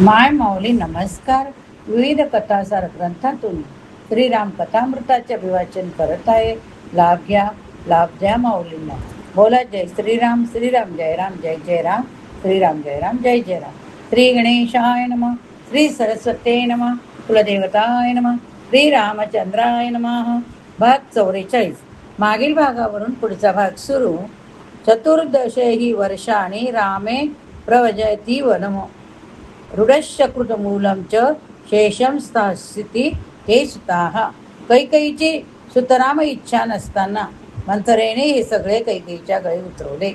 माय माऊली नमस्कार. विविध कथासार ग्रंथातून श्रीराम कथामृताचे अभिवाचन करत आहे. लाभ घ्या, लाभ द्या माऊलींना. बोला जय श्रीराम. श्रीराम जय राम, जय जय राम. श्रीराम जय राम, जय जय राम. श्री गणेशाय नमः. श्री सरस्वते नमः. कुलदेवताय नमः. श्री रामचंद्राय नमः. भाग 44. मागील भागावरून पुढचा भाग सुरू. चतुर्दशेहि वर्षाणि रामे प्रवजयति वनम रूढशकृतमूलं च शेषम स्थास्यति ते सुताः. कैकेयीची सुतराम इच्छा नसताना मंथरेने हे सगळे कैकेयीच्या गळी उतरवले.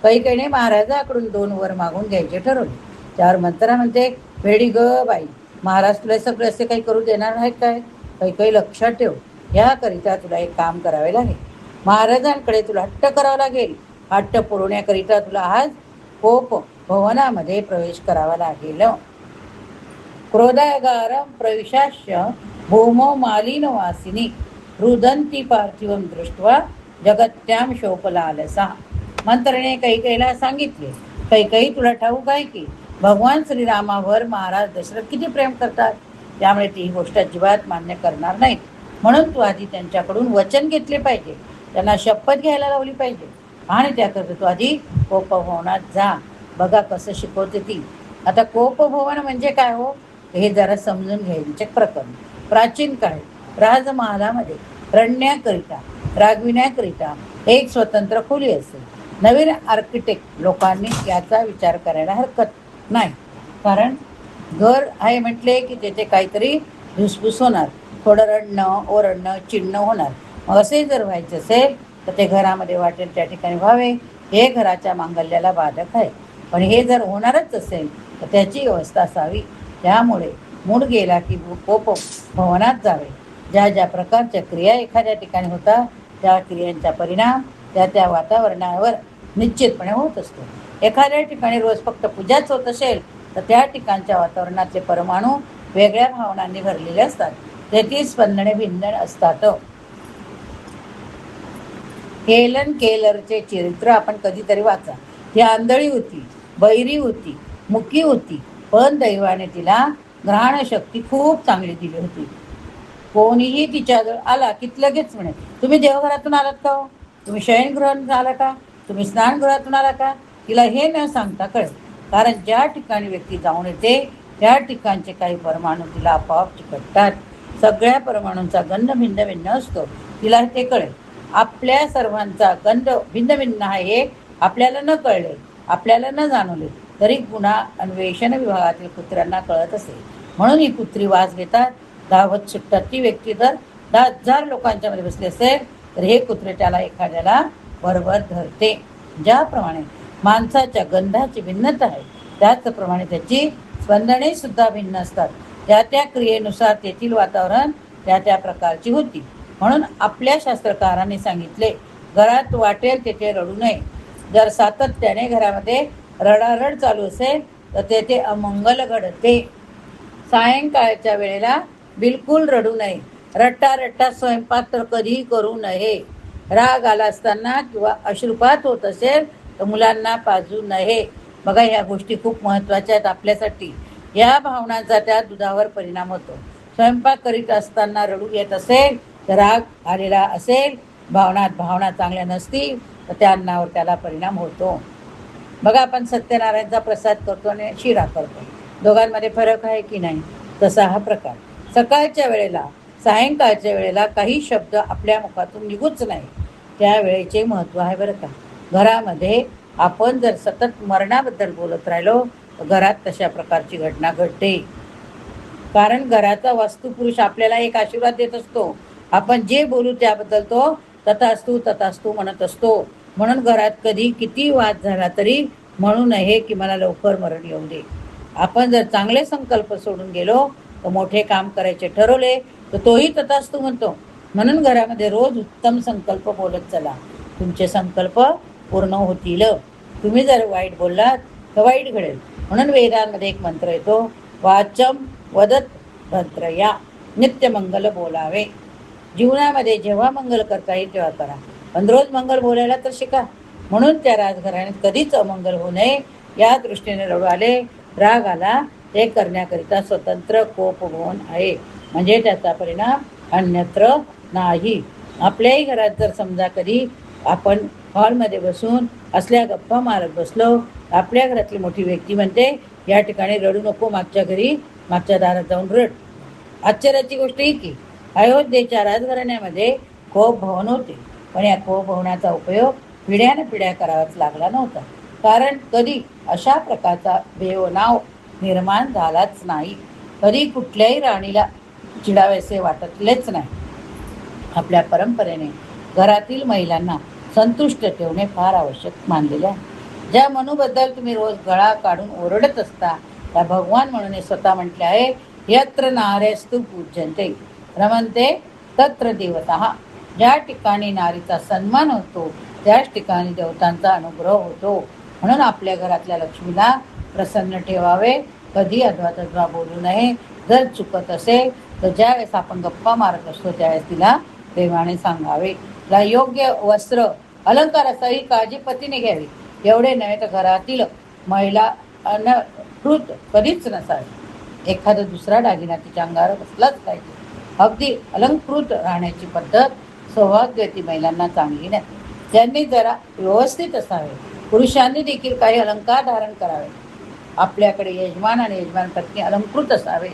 कैकेयीने महाराजाकडून 2 वर मागून घ्यायचे ठरवले. त्यावर मंथरा म्हणते, वेडी ग बाई, महाराज तुला सगळे असे काही करू देणार आहेत काय? कैकेयी लक्षात ठेव, याकरिता तुला एक काम करावे लागेल. महाराजांकडे तुला हट्ट करावा लागेल. हट्ट पुरवण्याकरिता तुला आज कोप भवनामध्ये प्रवेश करावा लागेल. क्रोधागारं प्रविशास्य भूमौ मालिनवासिनी रुदन्ति पार्थिवं दृष्ट्वा जगत्याम शोकलालसा. मंत्रेने कैकेयीला सांगितले, कैकेयी तुला ठाऊक आहे की भगवान श्रीरामावर महाराज दशरथ किती प्रेम करतात. त्यामुळे ती ही गोष्ट अजिबात मान्य करणार नाहीत. म्हणून तू आधी त्यांच्याकडून वचन घेतले पाहिजे, त्यांना शपथ घ्यायला लावली पाहिजे. आणि त्याकरता तू आधी कोपभवनात जा. बघा कसं शिकवते ती. आता कोपभवन म्हणजे काय हो, हे जरा समजून घ्यायचे प्रकरण. प्राचीन काळी राजमहालामध्ये रडण्याकरिता, रागविण्याकरिता एक स्वतंत्र खोली असेल. नवीन आर्किटेक्ट लोकांनी याचा विचार करायला हरकत नाही. कारण घर आहे म्हटले की तेथे काहीतरी धुसफूस होणार, थोडं रडणं, ओरडणं, चिडणं होणार. मग असे जर व्हायचे असेल तर ते घरामध्ये वाटेल त्या ठिकाणी व्हावे, हे घराच्या मांगल्याला बाधक आहे. पण हे जर होणारच असेल तर त्याची व्यवस्था असावी. त्यामुळे मूड गेला की कोप भवनात जावे. ज्या ज्या प्रकारच्या क्रिया एखाद्या ठिकाणी होतात त्या क्रियांचा परिणाम त्या त्या वातावरणावर निश्चितपणे होत असतो. एखाद्या ठिकाणी रोज फक्त पूजाच होत असेल तर त्या ठिकाणच्या वातावरणातले परमाणू वेगळ्या भावनांनी भरलेले असतात. त्याची स्पंदने भिन्न असतात. हेलन केलरचे चरित्र आपण कधीतरी वाचा. ती आंधळी होती, बैरी होती, मुकी होती, पण दैवाने तिला ग्रहणशक्ती खूप चांगली दिली होती. कोणीही तिच्याजवळ आला की लगेच म्हणे, तुम्ही देवघरातून आलात का हो? तुम्ही शयनगृहातून आला का? तुम्ही स्नानगृहातून आला का? तिला हे न सांगता कळेल. कारण ज्या ठिकाणी व्यक्ती जाऊन येते त्या ठिकाणचे काही परमाणू तिला आपोआप चिकटतात. सगळ्या परमाणूंचा गंध भिन्न भिन्न असतो, तिला ते कळेल. आपल्या सर्वांचा गंध भिन्न भिन्न आहे हे आपल्याला न कळले, आपल्याला न जाणवले तरी गुन्हा अन्वेषण विभागातील कुत्र्यांना कळत असे. म्हणून ही कुत्री वास घेतात, धावत सुटतात. ती व्यक्ती जर 10,000 लोकांच्या मध्ये बसली असेल तर हे कुत्रे त्याला एखाद्याला बरोबर धरते. ज्याप्रमाणे माणसाच्या गंधाची भिन्नता आहे त्याचप्रमाणे त्याची स्पंदने सुद्धा भिन्न असतात. त्या त्या क्रियेनुसार तेथील वातावरण त्या त्या प्रकारची होती. म्हणून आपल्या शास्त्रकारांनी सांगितले, घरात वाटेल तेथे रडू नये. जर सातत्याने घरामध्ये रडारड चालू असेल तर तेथे अमंगल घडते. सायंकाळच्या वेळेला बिलकुल रडू नये. रट्टा रट्टा स्वयंपाक तर कधीही करू नये. राग आला असताना किंवा अश्रुपात होत असेल तर मुलांना पाजू नये. बघा, ह्या गोष्टी खूप महत्त्वाच्या आहेत आपल्यासाठी. या भावनांचा त्या दुधावर परिणाम होतो. स्वयंपाक करीत असताना रडू येत असेल तर राग आलेला असेल, भावना चांगल्या नसतील तर त्या अन्नावर त्याला परिणाम होतो. बघा, आपण सत्यनारायणचा प्रसाद करतो आणि शिरा करतो, दोघांमध्ये फरक आहे की नाही? तसा हा प्रकार. सकाळच्या वेळेला, सायंकाळच्या वेळेला काही शब्द आपल्या मुखातून निघूच नाही, त्यावेळेचे महत्त्व आहे बरं का. घरामध्ये आपण जर सतत मरणाबद्दल बोलत राहिलो तर घरात तशा प्रकारची घटना घडते. कारण घराचा वास्तुपुरुष आपल्याला एक आशीर्वाद देत असतो. आपण जे बोलू त्याबद्दल तो तथास्तु तथास्तु म्हणत असतो. म्हणून घरात कधी किती वाद झाला तरी म्हणू नये की मला लवकर मरण येऊ दे. आपण जर चांगले संकल्प सोडून गेलो तर मोठे काम करायचे ठरवले तर तोही तथास्तु म्हणतो. म्हणून घरामध्ये रोज उत्तम संकल्प बोलत चला, तुमचे संकल्प पूर्ण होतील. तुम्ही जर वाईट बोललात तर वाईट घडेल. म्हणून वेदांमध्ये एक मंत्र येतो, वाचम वदत मंत्र या, नित्य मंगल बोलावे. जीवनामध्ये जेव्हा मंगल करता येईल तेव्हा करा, पण रोज मंगल बोलायला तर शिका. म्हणून त्या राजघराण्यात कधीच अमंगल होऊ नये या दृष्टीने रडू आले, राग आला ते करण्याकरिता स्वतंत्र कोपभवन आहे, म्हणजे त्याचा परिणाम अन्यत्र नाही. आपल्याही घरात जर समजा कधी आपण हॉलमध्ये बसून असल्या गप्पा मारत बसलो, आपल्या घरातली मोठी व्यक्ती म्हणते या ठिकाणी रडू नको, मागच्या घरी मागच्या दारात जाऊन रड. आश्चर्याची गोष्ट ही की अयोध्येच्या राजघराण्यामध्ये कोप भवन होते, पण या कोप भवनाचा उपयोग पिढ्यानपिढ्या करावाच लागला नव्हता, कारण कधी अशा प्रकारचा बेवनाव निर्माण झालाच नाही. कधी कुठल्याही राणीला चिडावेसे वाटतलेच नाही. आपल्या परंपरेने घरातील महिलांना संतुष्ट ठेवणे फार आवश्यक मानलेले आहे. ज्या मनूबद्दल तुम्ही रोज गळा काढून ओरडत असता, त्या भगवान म्हणून स्वतः म्हटले आहे, यत्र नार्यस्तु पूज्यन्ते रमन्ते तत्र देवता. ज्या ठिकाणी नारीचा सन्मान होतो त्याच ठिकाणी देवतांचा अनुग्रह होतो. म्हणून आपल्या घरातल्या लक्ष्मीला प्रसन्न ठेवावे, कधी अध्वा बोलू नये. जर चुकत असेल तर ज्यावेळेस आपण गप्पा मारत असतो त्यावेळेस तिला प्रेमाने सांगावे. तिला योग्य वस्त्र अलंकाराचाही काळजी पतीने घ्यावी. एवढे नव्हे तर घरातील महिला कृत कधीच नसावी. एखादा दुसरा दागिना तिच्या अंगावर बसलाच पाहिजे. अगदी अलंकृत राहण्याची पद्धत सौभाग्यवती महिलांना चांगली नाही. त्यांनी जरा व्यवस्थित असावे. पुरुषांनी देखील काही अलंकार धारण करावे. आपल्याकडे यजमान आणि यजमान पत्नी अलंकृत असावे.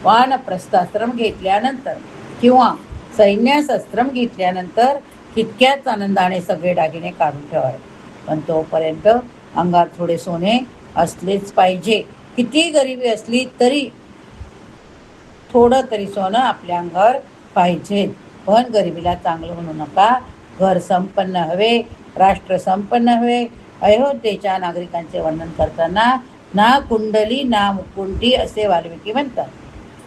वानप्रस्थाश्रम घेतल्यानंतर किंवा सैन्यासाश्रम घेतल्यानंतर तितक्याच आनंदाने सगळे दागिने काढून ठेवावे, पण तोपर्यंत अंगात थोडे सोने असलेच पाहिजे. किती गरिबी असली तरी थोडं तरी सोनं आपल्या अंगावर पाहिजे. पण गरिबीला चांगलं म्हणू नका. घर संपन्न हवे, राष्ट्र संपन्न हवे. अयोध्येच्या नागरिकांचे वर्णन करताना ना कुंडली ना मुकुंडी असे वाल्मिकी म्हणतात.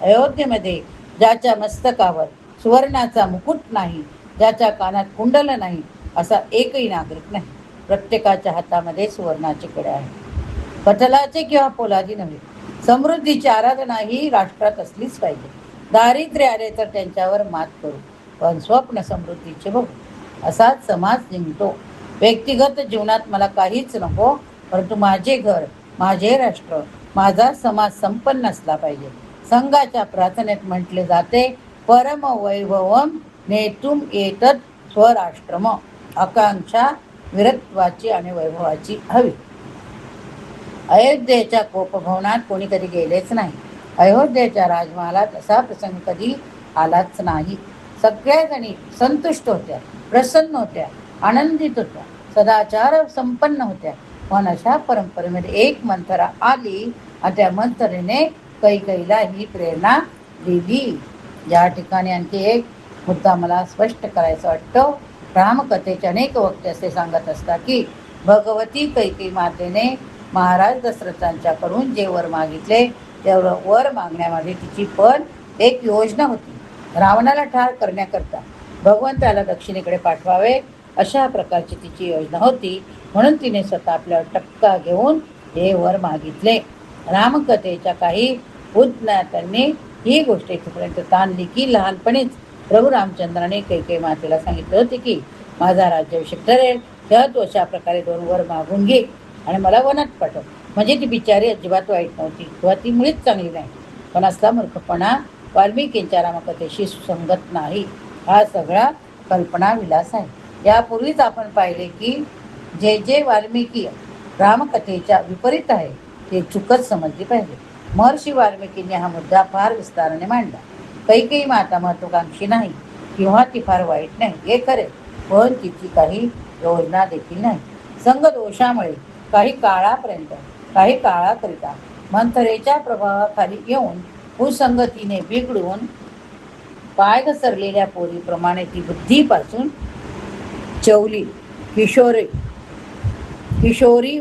अयोध्येमध्ये ज्याच्या मस्तकावर सुवर्णाचा मुकुट नाही, ज्याच्या कानात कुंडल नाही, असा एकही नागरिक नाही. प्रत्येकाच्या हातामध्ये सुवर्णाचे कडे आहे. पटलाचे किंवा पोलादी नव्हे. समृद्धीची आराधना ही राष्ट्रात असलीच पाहिजे. दारिद्र्य आले तर त्यांच्यावर मात करू, पण स्वप्न समृद्धीचे बघू. असाच समाज जिंकतो. व्यक्तिगत जीवनात मला काहीच नको, परंतु माझे घर, माझे राष्ट्र, माझा समाज संपन्न असला पाहिजे. संघाच्या प्रार्थनेत म्हटले जाते, परम वैभवम नेतुम एतत् स्वराष्ट्रम. आकांक्षा वीरत्वाची आणि वैभवाची हवी. अयोध्येच्या कोपभवनात कोणी कधी गेलेच नाही. अयोध्येच्या राजमहालात असा प्रसंग कधी आलाच नाही. सगळ्या जणी संतुष्ट होत्या, प्रसन्न होत्या, आनंदित होत्या, सदाचार संपन्न होत्या. पण अशा परंपरेमध्ये एक मंथरा आली आणि त्या मंथरेने कैकेयीला ही प्रेरणा दिली. या ठिकाणी आणखी एक मुद्दा मला स्पष्ट करायचा वाटतो. रामकथेचे अनेक वक्ते असे सांगत असतात की भगवती कैकेयी मातेने महाराज दशरथांच्याकडून जे वर मागितले त्या वर मागण्यामध्ये तिची पण एक योजना होती. रावणाला ठार करण्याकरता भगवंताला दक्षिणेकडे पाठवावे अशा प्रकारची तिची योजना होती. म्हणून तिने स्वतः आपल्यावर टक्का घेऊन हे वर मागितले. रामकथेच्या काही उद्ज्ञातांनी ही गोष्ट इथपर्यंत ताणली की लहानपणीच प्रभू रामचंद्राने कैकेयी मातेला सांगितले होते की माझा राज्याभिषेक ठरेल तेव्हा तू अशा प्रकारे 2 वर मागून घे आणि मला वनात पाठव. म्हणजे ती बिचारी अजिबात वाईट नव्हती किंवा ती मुळीच चांगली नाही. पण असला मूर्खपणा वाल्मिकींच्या रामकथेशी सुसंगत नाही. हा सगळा कल्पना विलास आहे. यापूर्वीच आपण पाहिले की जे वाल्मिकी रामकथेच्या विपरीत आहे ते चुकत समजली पाहिजे. महर्षी वाल्मिकींनी हा मुद्दा फार विस्ताराने मांडला. कैकेयी माता महत्वाकांक्षी नाही किंवा ती फार वाईट नाही हे खरे, पण तिची काही योजना देखील नाही. संघदोषामुळे काही काळाकरिता मंथरेच्या प्रभावाखाली येऊन कुसंगतीने बिघडून पाय घसरलेल्या पोरीप्रमाणे ती बुद्धीपासून चवली किशोरी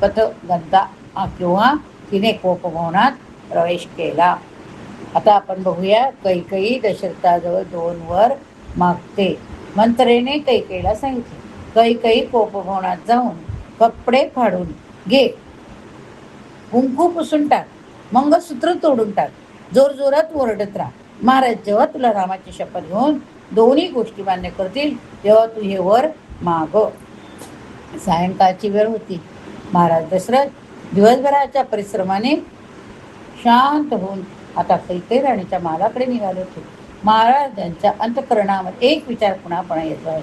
पथगंता किंवा तिने कोपभवनात प्रवेश केला. आता आपण बघूया कैकेयी दशरथाजवळ 2 वर मागते. मंथरेने कैकेयीला सांगितले, कैकेयी कोपभवनात जाऊन कपडे फाडून घे, कुंकू पुसून टाक, मंगळसूत्र तोडून टाक, जोरजोरात ओरडत राहा. महाराज जेव्हा तुला रामाची शपथ घेऊन दोन्ही गोष्टी मान्य करतील तेव्हा तू हे वर माग. सायंकाळची वेळ होती. महाराज दशरथ दिवसभराच्या परिश्रमाने शांत होऊन आता कैकेयी राणीच्या महालाकडे निघाले होते. महाराजांच्या अंतःकरणामध्ये एक विचार पुन्हा येतो आहे.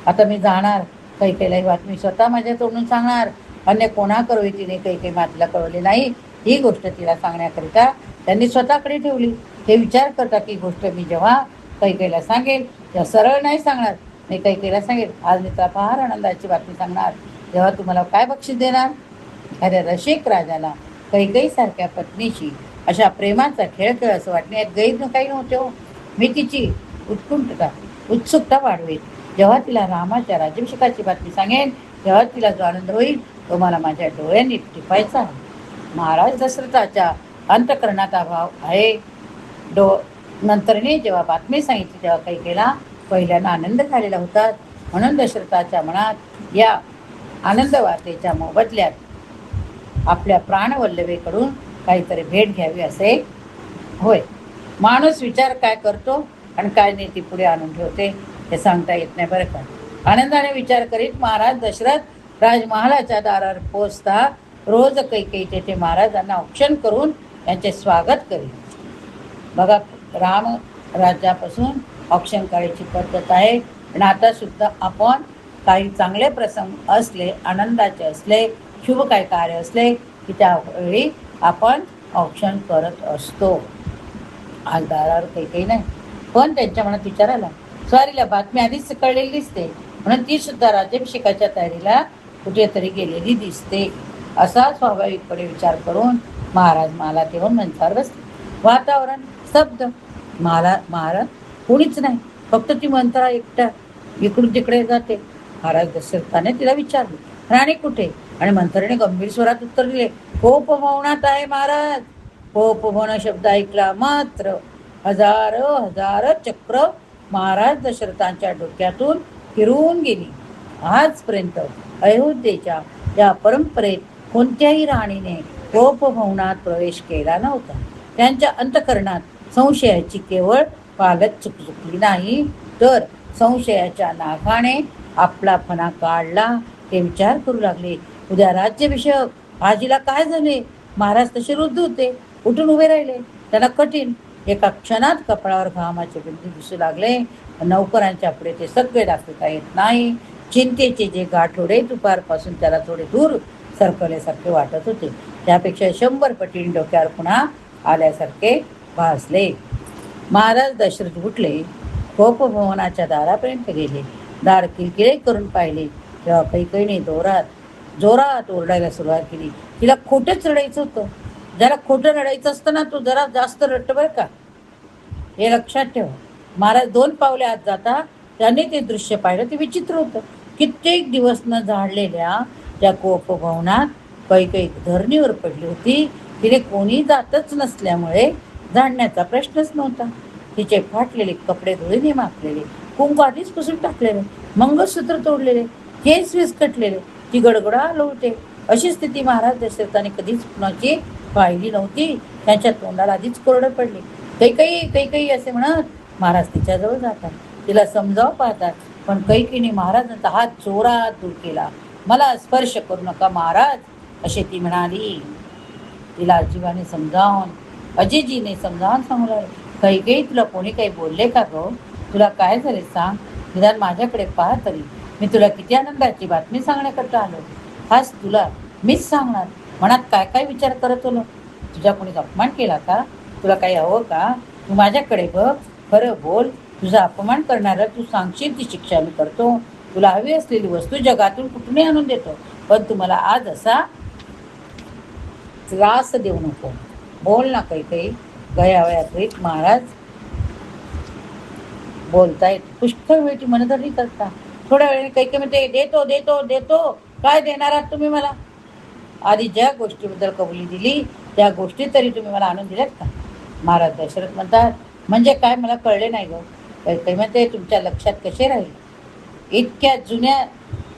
आता मी जाणार, कैकेयीला ही बातमी स्वतः माझ्या तोंडून सांगणार. अन्य कोणाकरवी तिने कैकेयी मातेला कळवले नाही. ही गोष्ट तिला सांगण्याकरिता त्यांनी स्वतःकडे ठेवली. हे विचार करता की गोष्ट मी जेव्हा कैकेयीला सांगेल तेव्हा सरळ नाही सांगणार. मी कैकेयीला सांगेल, आज मी तुला फार आनंदाची बातमी सांगणार. तेव्हा तुम्हाला काय बक्षीस देणार? अरे रसिक राजाला कैकेयी सारख्या पत्नीशी अशा प्रेमाचा खेळ खेळ असं वाटण्यात गैर काही नव्हते हो. मी तिची उत्सुकता वाढवेल. जेव्हा तिला रामाच्या राज्याभिषेकाची बातमी सांगेन तेव्हा तिला जो आनंद होईल तो मला माझ्या डोळ्यांनी टिपायचा आहे. महाराज दशरथाच्या अंतःकरणात अभाव आहे. नंतरने जेव्हा बातमी सांगितली तेव्हा कैकेयीला पहिल्यांदा आनंद झालेला होता. म्हणून दशरथाच्या मनात या आनंद वार्तेच्या मोबदल्यात आपल्या प्राणवल्लभेकडून काहीतरी भेट घ्यावी असे होय. माणूस विचार काय करतो आणि काय नीती पुढे आणून ठेवते हे सांगता येत नाही बरं का. आनंदाने विचार करीत महाराज दशरथ राजमहालाच्या दारावर पोचता रोज कैकेयी तेथे महाराजांना औक्षण करून त्यांचे स्वागत करी. बघा, राम राज्यापासून औक्षण करायची पद्धत आहे. पण आता सुद्धा आपण काही चांगले प्रसंग असले, आनंदाचे असले, शुभ काही कार्य असले की त्यावेळी आपण औक्षण करत असतो. आज दारावर कैकेयी नाही, पण त्यांच्या मनात विचार आला. स्वारीला बातमी आधीच कळलेली दिसते, म्हणून ती सुद्धा राज्याभिषेकाच्या तयारीला कुठेतरी गेलेली दिसते असा स्वाभाविकपणे विचार करून महाराज महालात येऊन मंचावर बसले. वातावरण स्तब्ध. महाराज कोणीच नाही, फक्त ती मंत्रा एकटा इकडून तिकडे जाते. महाराज दशरथाने तिला विचारले, राणी कुठे? आणि मंत्रीने गंभीर स्वरात उत्तर दिले, कोप मौनात आहे महाराज. कोप मौन शब्द ऐकला मात्र हजार चक्र महाराज दशरथांच्या डोक्यातून फिरून गेली. आजपर्यंत अयोध्येच्या या परंपरेत कोणत्याही राणीने कोप मौनात प्रवेश केला नव्हता. त्यांच्या अंतःकरणात संशयाची केवळ पालच चुकली नाही, तर संशयाच्या नागाने आपला फणा काढला. ते विचार करू लागले, उद्या राज्याभिषेक, आजीला काय झाले? महाराज तसे रुद्ध होते, उठून उभे राहिले. त्याला कठीण एका क्षणात कपाळावर घामाचे बिंदू दिसू लागले. नौकरांच्या पुढे ते सगळे दाखवता येत नाही. चिंतेचे जे गाठोडे दुपारपासून त्याला थोडे दूर सरकल्यासारखे वाटत होते, त्यापेक्षा 100 पटीने डोक्यावर पुन्हा आल्यासारखे भासले. महाराज दशरथ उठले, कोपभवनाच्या दारापर्यंत गेले. दार किलकिले करून पाहिले तेव्हा कैकेयीने जोरात ओरडायला सुरुवात केली. तिला खोटंच रडायचं होतं. ज्याला खोटं रडायचं असतं ना, तो जरा जास्त रडतं बरं का, हे लक्षात ठेवा. महाराज 2 पावले आत जाता त्याने ते दृश्य पाहिलं. ते विचित्र होतं. कित्येक दिवस न झाडलेल्या त्या कोपभवनात कैकेयी धरणीवर पडली होती. तिने कोणी जातच नसल्यामुळे झाडण्याचा प्रश्नच नव्हता. तिचे फाटलेले कपडे धुळीने माखलेले, कुंकू आधीच पुसून टाकलेले, मंगळसूत्र तोडलेले, केस विस्कटलेले, ती गडगडा लोळते. अशी स्थिती महाराज दशरथाने कधीच कुणाची पाहिली नव्हती. त्यांच्या तोंडाला आधीच कोरडं पडले. कैकेयी असे म्हणत महाराज तिच्याजवळ जातात, तिला समजावं पाहतात. पण कैकेयीने महाराजांचा हात जोरात दूर केला. मला स्पर्श करू नका महाराज, असे ती म्हणाली. तिला अजिजीने समजावून सांगू लागले, कैकेयी तुला कोणी काही बोलले का गो? तुला काय झाले सांग, निदान माझ्याकडे पाह तरी. मी तुला किती आनंदाची बातमी सांगण्याकरता आलो. हाच तुला मीच सांगणार. मनात काय काय विचार करत होलो? तुझा कोणी अपमान केला का? तुला काही हवं का? तू माझ्याकडे बघ, खरं बोल. तुझा अपमान करणारा तू सांगशील ती शिक्षा मी करतो. तुला हवी असलेली वस्तू जगातून कुठूनही आणून देतो, पण तू मला आज असा त्रास देऊ नको. बोल ना कैकेयी. गयावयात महाराज बोलतायत. पुष्कळ वेळची मनधरणी करता. थोड्या वेळाने कैकेयी म्हणते, देतो देतो देतो. काय देणार आहात तुम्ही मला? आधी ज्या गोष्टीबद्दल कबुली दिली त्या गोष्टी तरी तुम्ही मला आणून दिल्यात का? महाराज दशरथ म्हणतात, म्हणजे काय मला कळले नाही गं. कैकेयी म्हणते, तुमच्या लक्षात कसे राहील? इतक्या जुन्या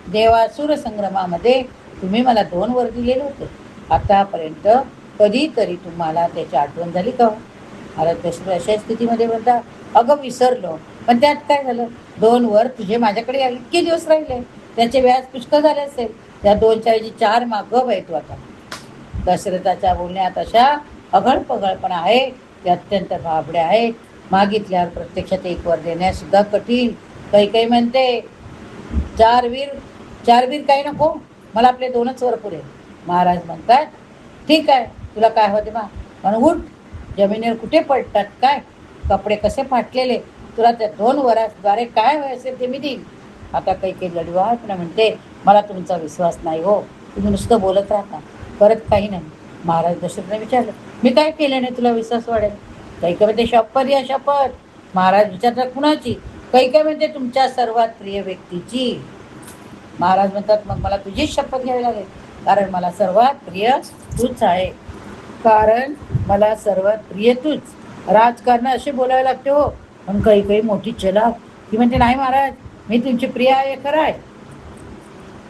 देवासुर संग्रामामध्ये तुम्ही मला 2 वर दिलेले होते. आतापर्यंत कधीतरी तुम्हाला त्याची आठवण झाली का? महाराज दशरथ अशा स्थितीमध्ये म्हणतात, अगं विसरलो, पण त्यात काय झालं? 2 वर तुझे माझ्याकडे इतके दिवस राहिले, त्याचे व्याज पुष्कळ झाले असेल. त्या 2च्या ऐवजी 4 मागं बाई तू आता. दशरथाच्या बोलण्यात अशा अगळपगळपणा आहे, ते अत्यंत भाबडे आहेत. मागितल्यावर प्रत्यक्षात एक वर देण्यास सुद्धा कठीण. काही म्हणते, चार वीर काही नको, मला आपले 2च वर पुरे. महाराज म्हणतात, ठीक आहे, तुला काय हवं ते मा, पण उठ. जमिनीवर कुठे पडतात काय, कपडे कसे फाटलेले, तुला त्या 2 वराद्वारे काय हवे असेल ते मी देईन. आता काही लढवापणा म्हणते, मला तुमचा विश्वास नाही हो, तुम्ही नुसतं बोलत राहता, परत काही नाही. महाराज दशरथने विचारलं, मी काय केलं नाही तुला विश्वास वाढेल? काही म्हणते, शपथ या शपथ. महाराज विचारतात, कुणाची? काही म्हणते, तुमच्या सर्वात प्रिय व्यक्तीची. महाराज म्हणतात, मग मला तुझीच शपथ घ्यावी लागेल, कारण मला सर्वात प्रिय तूच आहे. कारण मला सर्वात प्रिय तूच. राजकारण असे बोलावे लागते हो. पण काही मोठी चलाक ती म्हणते, नाही महाराज, मी तुमची प्रिय आहे खरं आहे,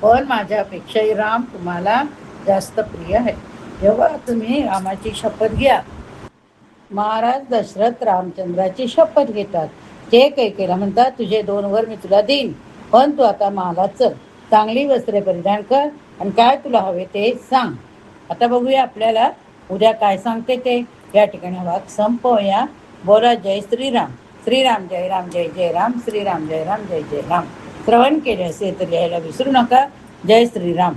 पण माझ्यापेक्षाही राम तुम्हाला जास्त प्रिय आहे. तेव्हा तुम्ही रामाची शपथ घ्या. महाराज दशरथ रामचंद्राची शपथ घेतात. ते कैकेयीला म्हणतात, तुझे 2 वर मी तुला देईन, पण तू आता महालात चल, चांगली वस्त्रे परिधान कर आणि काय तुला हवे ते सांग. आता बघूया आपल्याला उद्या काय सांगते ते. या ठिकाणी वाक संपवूया. बोला जय श्रीराम. श्रीराम जय राम जय जय राम. श्रीराम जय राम जय जय राम. श्रवण केले असेल तर लिहायला विसरू नका. जय श्रीराम.